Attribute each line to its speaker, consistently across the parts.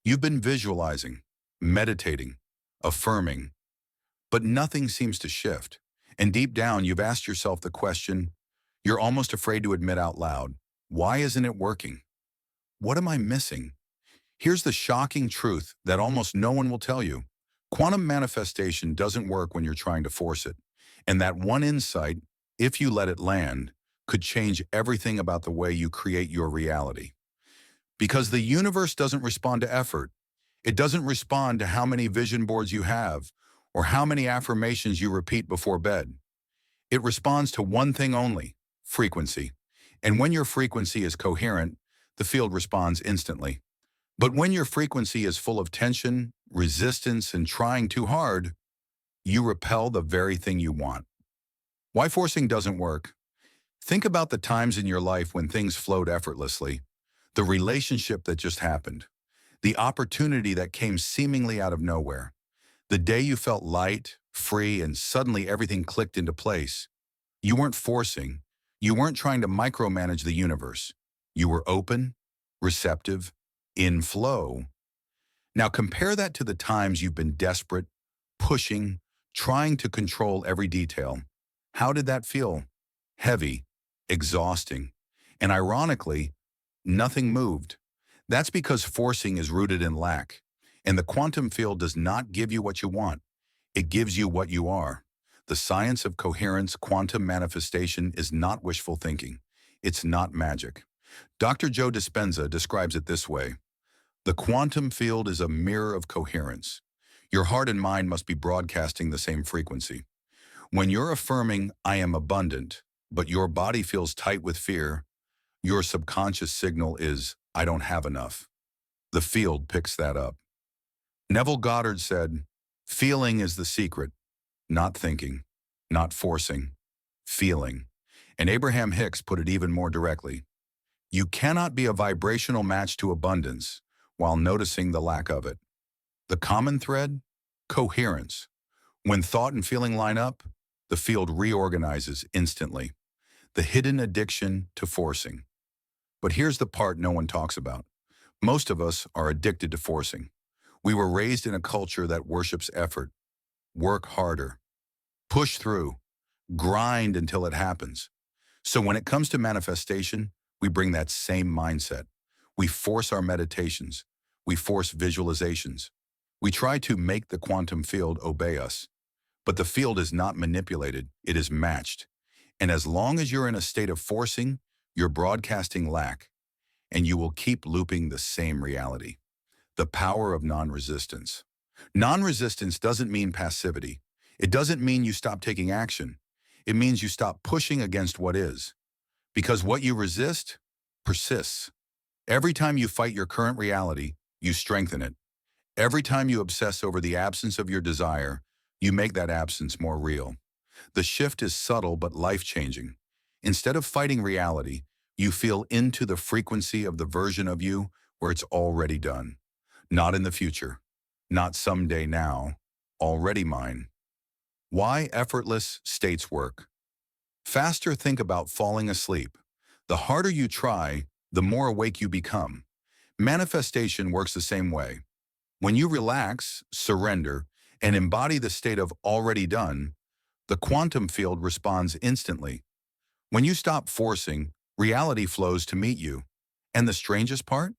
Speaker 1: You've been visualizing, meditating, affirming, but nothing seems to shift. And deep down, you've asked yourself the question you're almost afraid to admit out loud. Why isn't it working? What am I missing? Here's the shocking truth that almost no one will tell you. Quantum manifestation doesn't work when you're trying to force it. And that one insight, if you let it land, could change everything about the way you create your reality. Because the universe doesn't respond to effort. It doesn't respond to how many vision boards you have or how many affirmations you repeat before bed. It responds to one thing only: frequency. And when your frequency is coherent, the field responds instantly. But when your frequency is full of tension, resistance, and trying too hard, you repel the very thing you want. Why forcing doesn't work? Think about the times in your life when things flowed effortlessly, the relationship that just happened, the opportunity that came seemingly out of nowhere, the day you felt light, free, and suddenly everything clicked into place. You weren't forcing. You weren't trying to micromanage the universe. You were open, receptive, in flow. Now compare that to the times you've been desperate, pushing, trying to control every detail. How did that feel? Heavy, exhausting, and ironically, nothing moved. That's because forcing is rooted in lack, and the quantum field does not give you what you want. It gives you what you are. The science of coherence, quantum manifestation, is not wishful thinking. It's not magic. Dr. Joe Dispenza describes it this way: the quantum field is a mirror of coherence. Your heart and mind must be broadcasting the same frequency. When you're affirming, "I am abundant," but your body feels tight with fear, your subconscious signal is, "I don't have enough." The field picks that up. Neville Goddard said, "Feeling is the secret, not thinking, not forcing, feeling." And Abraham Hicks put it even more directly: you cannot be a vibrational match to abundance while noticing the lack of it. The common thread? Coherence. When thought and feeling line up, the field reorganizes instantly. The hidden addiction to forcing. But here's the part no one talks about. Most of us are addicted to forcing. We were raised in a culture that worships effort. Work harder. Push through. Grind until it happens. So when it comes to manifestation, we bring that same mindset. We force our meditations. We force visualizations. We try to make the quantum field obey us. But the field is not manipulated, it is matched. And as long as you're in a state of forcing, you're broadcasting lack, and you will keep looping the same reality. The power of non-resistance. Non-resistance doesn't mean passivity. It doesn't mean you stop taking action. It means you stop pushing against what is. Because what you resist persists. Every time you fight your current reality, you strengthen it. Every time you obsess over the absence of your desire, you make that absence more real. The shift is subtle but life-changing. Instead of fighting reality, you feel into the frequency of the version of you where it's already done. Not in the future. Not someday now. Already mine. Why effortless states work? Faster think about falling asleep. The harder you try, the more awake you become. Manifestation works the same way. When you relax, surrender, and embody the state of already done, the quantum field responds instantly. When you stop forcing, reality flows to meet you. And the strangest part?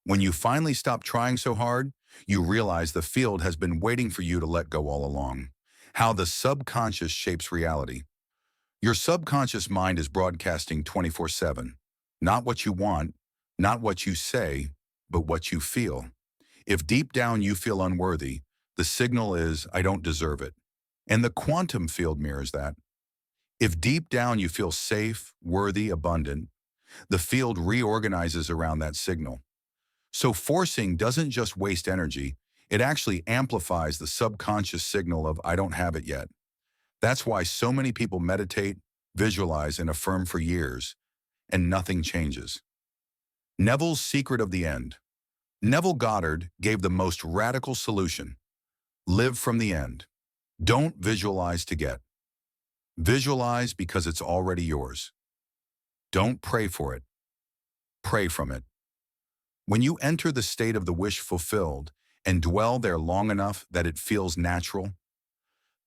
Speaker 1: When you finally stop trying so hard, you realize the field has been waiting for you to let go all along. How the subconscious shapes reality. Your subconscious mind is broadcasting 24/7. Not what you want, not what you say, but what you feel. If deep down you feel unworthy, the signal is, "I don't deserve it." And the quantum field mirrors that. If deep down you feel safe, worthy, abundant, the field reorganizes around that signal. So forcing doesn't just waste energy, it actually amplifies the subconscious signal of, "I don't have it yet." That's why so many people meditate, visualize, and affirm for years, and nothing changes. Neville's secret of the end. Neville Goddard gave the most radical solution. Live from the end. Don't visualize to get. Visualize because it's already yours. Don't pray for it. Pray from it. When you enter the state of the wish fulfilled and dwell there long enough that it feels natural,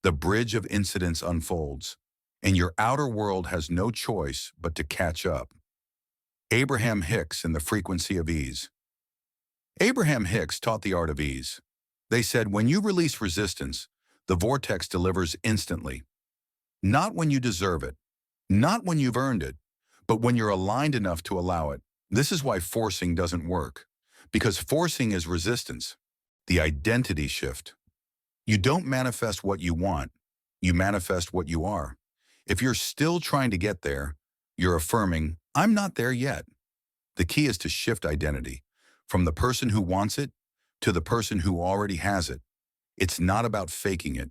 Speaker 1: the bridge of incidents unfolds, and your outer world has no choice but to catch up. Abraham Hicks and the frequency of ease. Abraham Hicks taught the art of ease. They said, when you release resistance, the vortex delivers instantly. Not when you deserve it, not when you've earned it, but when you're aligned enough to allow it. This is why forcing doesn't work, because forcing is resistance. The identity shift. You don't manifest what you want, you manifest what you are. If you're still trying to get there, you're affirming, I'm not there yet. The key is to shift identity from the person who wants it to the person who already has it. It's not about faking it.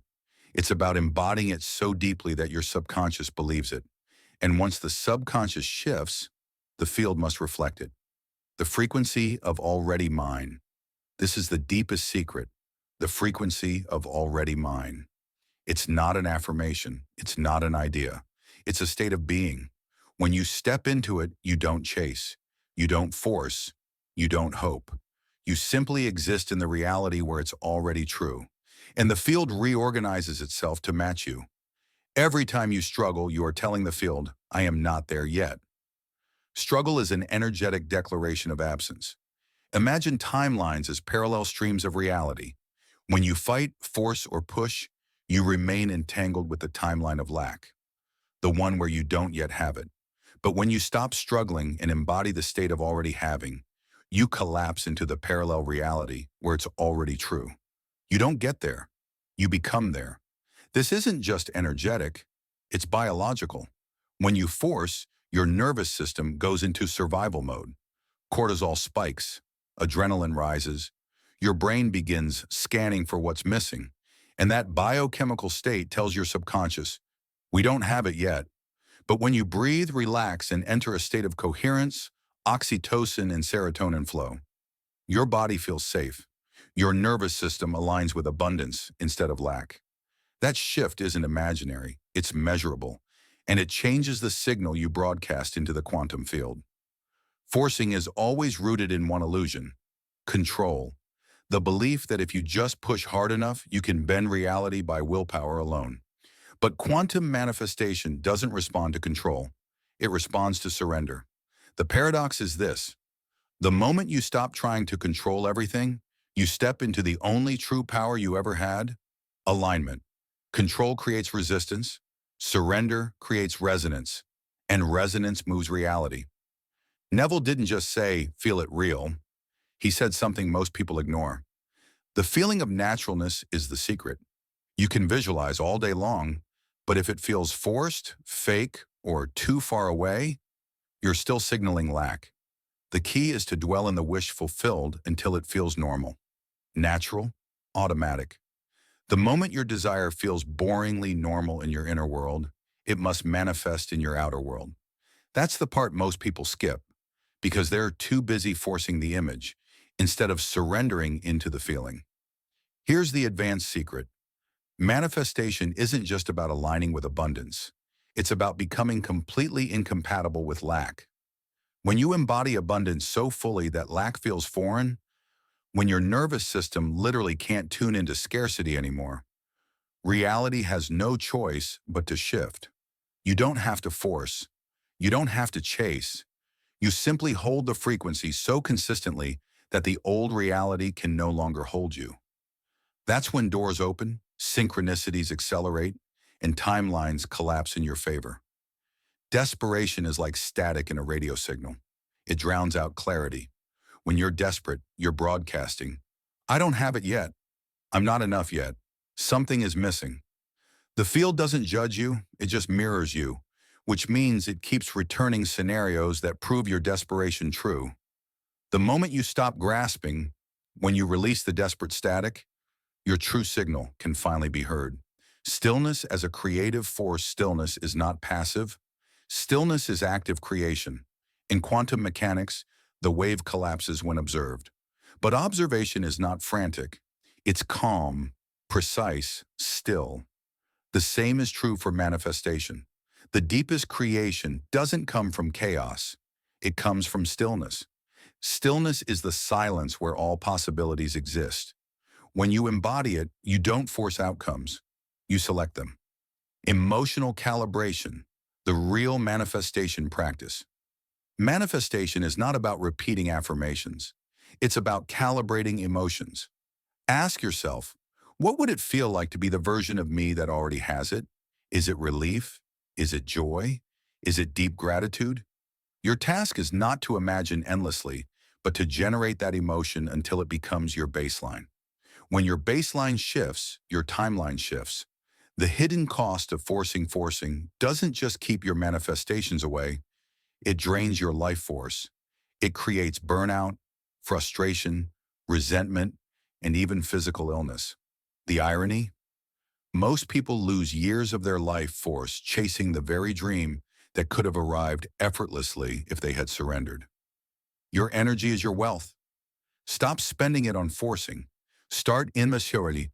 Speaker 1: It's about embodying it so deeply that your subconscious believes it. And once the subconscious shifts, the field must reflect it. The frequency of already mine. This is the deepest secret, the frequency of already mine. It's not an affirmation. It's not an idea. It's a state of being. When you step into it, you don't chase. You don't force. You don't hope. You simply exist in the reality where it's already true. And the field reorganizes itself to match you. Every time you struggle, you are telling the field, I am not there yet. Struggle is an energetic declaration of absence. Imagine timelines as parallel streams of reality. When you fight, force, or push, you remain entangled with the timeline of lack, the one where you don't yet have it. But when you stop struggling and embody the state of already having, you collapse into the parallel reality where it's already true. You don't get there. You become there. This isn't just energetic, it's biological. When you force, your nervous system goes into survival mode. Cortisol spikes, adrenaline rises, your brain begins scanning for what's missing, and that biochemical state tells your subconscious, we don't have it yet. But when you breathe, relax, and enter a state of coherence, oxytocin and serotonin flow, your body feels safe. Your nervous system aligns with abundance instead of lack. That shift isn't imaginary, it's measurable, and it changes the signal you broadcast into the quantum field. Forcing is always rooted in one illusion: control. The belief that if you just push hard enough, you can bend reality by willpower alone. But quantum manifestation doesn't respond to control. It responds to surrender. The paradox is this: the moment you stop trying to control everything, you step into the only true power you ever had: alignment. Control creates resistance, surrender creates resonance, and resonance moves reality. Neville didn't just say, feel it real. He said something most people ignore. The feeling of naturalness is the secret. You can visualize all day long, but if it feels forced, fake, or too far away, you're still signaling lack. The key is to dwell in the wish fulfilled until it feels normal, natural, automatic. The moment your desire feels boringly normal in your inner world, it must manifest in your outer world. That's the part most people skip, because they're too busy forcing the image, instead of surrendering into the feeling. Here's the advanced secret. Manifestation isn't just about aligning with abundance. It's about becoming completely incompatible with lack. When you embody abundance so fully that lack feels foreign, when your nervous system literally can't tune into scarcity anymore, reality has no choice but to shift. You don't have to force. You don't have to chase. You simply hold the frequency so consistently that the old reality can no longer hold you. That's when doors open, synchronicities accelerate, and timelines collapse in your favor. Desperation is like static in a radio signal. It drowns out clarity. When you're desperate, you're broadcasting, I don't have it yet. I'm not enough yet. Something is missing. The field doesn't judge you, it just mirrors you, which means it keeps returning scenarios that prove your desperation true. The moment you stop grasping, when you release the desperate static, your true signal can finally be heard. Stillness as a creative force. Stillness is not passive. Stillness is active creation. In quantum mechanics, the wave collapses when observed. But observation is not frantic. It's calm, precise, still. The same is true for manifestation. The deepest creation doesn't come from chaos. It comes from stillness. Stillness is the silence where all possibilities exist. When you embody it, you don't force outcomes. You select them. Emotional calibration, the real manifestation practice. Manifestation is not about repeating affirmations. It's about calibrating emotions. Ask yourself, what would it feel like to be the version of me that already has it? Is it relief? Is it joy? Is it deep gratitude? Your task is not to imagine endlessly, but to generate that emotion until it becomes your baseline. When your baseline shifts, your timeline shifts. The hidden cost of forcing doesn't just keep your manifestations away, it drains your life force. It creates burnout, frustration, resentment, and even physical illness. The irony? Most people lose years of their life force chasing the very dream that could have arrived effortlessly if they had surrendered. Your energy is your wealth. Stop spending it on forcing. Start in maturity